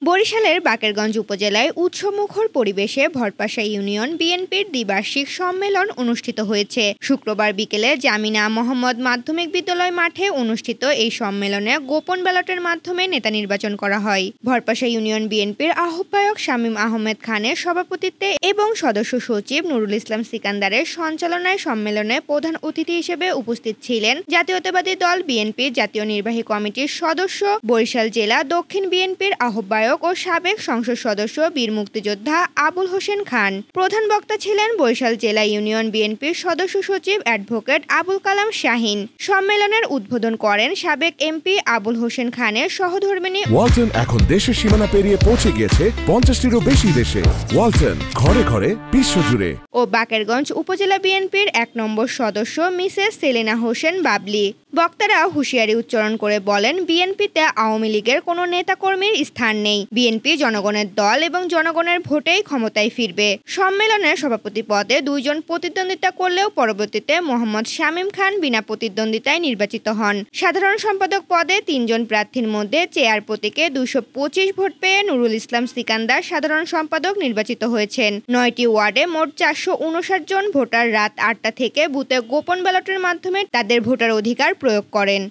বরিশালের বাকেরগঞ্জ উপজেলায় উৎসবমুখর পরিবেশে ভরপাশা ইউনিয়ন বিএনপির দ্বিবার্ষিক সম্মেলন অনুষ্ঠিত হয়েছে। শুক্রবার বিকেলে জামিনা মোহাম্মদ মাধ্যমিক বিদ্যালয় মাঠে অনুষ্ঠিত এই সম্মেলনে গোপন ব্যালটের মাধ্যমে নেতা নির্বাচন করা হয়। ভরপাশা ইউনিয়ন বিএনপির আহ্বায়ক শামীম আহমেদ খানের সভাপতিত্বে এবং সদস্য সচিব নুরুল ইসলাম সিকান্দারের সঞ্চালনায় সম্মেলনে প্রধান অতিথি হিসেবে উপস্থিত ছিলেন জাতীয়তাবাদী দল বিএনপির জাতীয় নির্বাহী কমিটির সদস্য, বরিশাল জেলা দক্ষিণ বিএনপির আহ্বায়ক ও সাবেক সংসদ সদস্য বীর মুক্তিযোদ্ধা আবুল হোসেন খান। প্রধান বক্তা ছিলেন বরিশাল জেলা ইউনিয়ন বিএনপির সদস্য সচিব অ্যাডভোকেট আবুল কালাম শাহীন। সম্মেলনের উদ্বোধন করেন সাবেক এমপি আবুল হোসেন খানের সহধর্মিণী। ওয়ালটন এখন দেশের সীমানা পেরিয়ে পৌঁছে গিয়েছে 50টিরও বেশি দেশে। ওয়ালটন, ঘরে ঘরে বিশ্বজুড়ে। ও বাকেরগঞ্জ উপজেলা বিএনপির 1 নম্বর সদস্য মিসেস সেলিনা হোসেন বাবলি। বক্তারা হুঁশিয়ারি উচ্চারণ করে বলেন, বিএনপিতে আওয়ামী লীগের কোনো নেতাকর্মীর স্থান নেই। বিএনপি জনগণের দল এবং জনগণের ভোটেই ক্ষমতায় ফিরবে। সম্মেলনের সভাপতি পদে 2 জন প্রতিদ্বন্দ্বিতা করলেও পরবর্তীতে মোহাম্মদ শামীম খান বিনা প্রতিদ্বন্দ্বিতায় নির্বাচিত হন। সাধারণ সম্পাদক পদে 3 জন প্রার্থীর মধ্যে চেয়ার প্রতীকে 225 ভোট পেয়ে নুরুল ইসলাম সিকান্দার সাধারণ সম্পাদক নির্বাচিত হয়েছেন। 9টি ওয়ার্ডে মোট 459 জন ভোটার রাত 8টা থেকে বুথে গোপন ব্যালটের মাধ্যমে তাদের ভোটার অধিকার প্রয়োগ করেন।